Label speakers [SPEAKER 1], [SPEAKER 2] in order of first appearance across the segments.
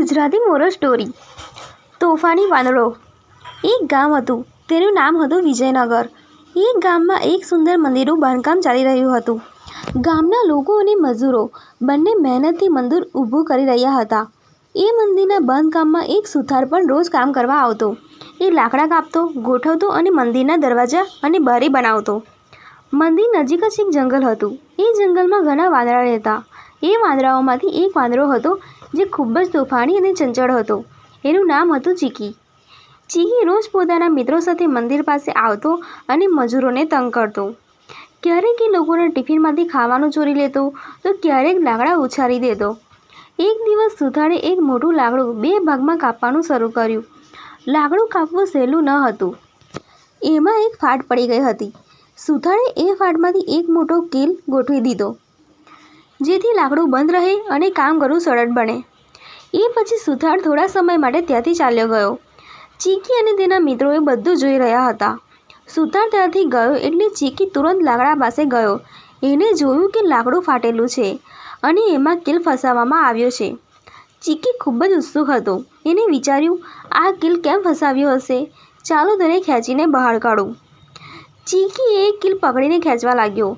[SPEAKER 1] Gujarati moral story તોફાની વાંદરો। એક ગામ હતું, તેનું નામ હતું વિજયનગર। એ ગામમાં એક સુંદર મંદિરનું બાંધકામ ચાલી રહ્યું હતું। ગામના લોકો અને મજૂરો બંને મહેનતથી મંદિર ઊભું કરી રહ્યા હતા। એ મંદિરના બાંધકામમાં એક સુથાર પણ રોજ કામ કરવા આવતો। એ લાકડા કાપતો, ગોઠવતો અને મંદિરના દરવાજા અને બારી બનાવતો। મંદિર નજીક જ એક જંગલ હતું। એ જંગલમાં ઘણા વાંદરા રહેતા। એ વાંદરાઓમાંથી એક વાંદરો હતો જે ખૂબ જ તોફાની અને ચંચળ હતો। એનું નામ હતું ચીકી। ચીકી રોજ પોતાના મિત્રો સાથે મંદિર પાસે આવતો અને મજૂરોને તંગ કરતો। ક્યારેક એ લોકોના ટિફિનમાંથી ખાવાનું ચોરી લેતો, તો ક્યારેક લાકડા ઉછાળી દેતો। એક દિવસ સુથારે એક મોટું લાકડું 2 ભાગમાં કાપવાનું શરૂ કર્યું। લાકડું કાપવું સહેલું ન હતું, એમાં એક ફાટ પડી ગઈ હતી। સુથારે એ ફાટમાંથી એક મોટો કીલ ગોઠવી દીધો, જેથી લાકડું બંધ રહે અને કામ કરવું સરળ બને। એ પછી સુથાર થોડા સમય માટે ત્યાંથી ચાલ્યો ગયો। ચીકી અને તેના મિત્રો એ બધું જોઈ રહ્યા હતા। સુથાર ત્યાંથી ગયો એટલે ચીકી તુરંત લાકડા પાસે ગયો। એને જોયું કે લાકડું ફાટેલું છે અને એમાં કીલ ફસાવવામાં આવ્યો છે। ચીકી ખૂબ જ ઉત્સુક હતો। એને વિચાર્યું, આ કીલ કેમ ફસાવ્યો હશે? ચાલો તેને ખેંચીને બહાર કાઢું। ચીકી એ કીલ પકડીને ખેંચવા લાગ્યો।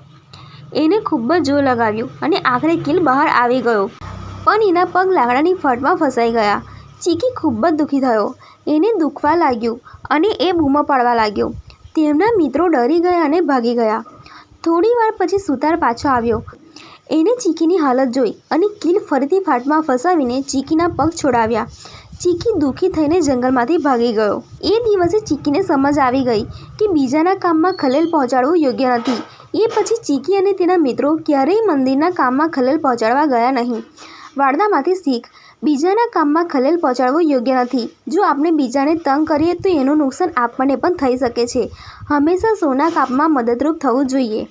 [SPEAKER 1] એને ખૂબ જ જોર લગાવ્યું અને આખરે કીલ બહાર આવી ગયો, પણ એના પગ લાકડાની ફાટમાં ફસાઈ ગયા। ચીકી ખૂબ જ દુઃખી થયો। એને દુખવા લાગ્યું અને એ બૂમો પાડવા લાગ્યો। તેમના મિત્રો ડરી ગયા અને ભાગી ગયા। થોડી વાર પછી સુથાર પાછો આવ્યો। એને ચીકીની હાલત જોઈ અને કીલ ફરીથી ફાટમાં ફસાવીને ચીકીના પગ છોડાવ્યા। ચીકી દુઃખી થઈને જંગલમાંથી ભાગી ગયો। એ દિવસે ચીકીને સમજ આવી ગઈ કે બીજાના કામમાં ખલેલ પહોંચાડવું યોગ્ય નથી। એ પછી ચીકી અને તેના મિત્રો ક્યારેય મંદિરના કામમાં ખલેલ પહોંચાડવા ગયા નહીં। વાર્તામાંથી શીખ: બીજાના કામમાં ખલેલ પહોંચાડવું યોગ્ય નથી। જો આપણે બીજાને તંગ કરીએ તો એનું નુકસાન આપણને પણ થઈ શકે છે। હંમેશા સૌના કામમાં મદદરૂપ થવું જોઈએ।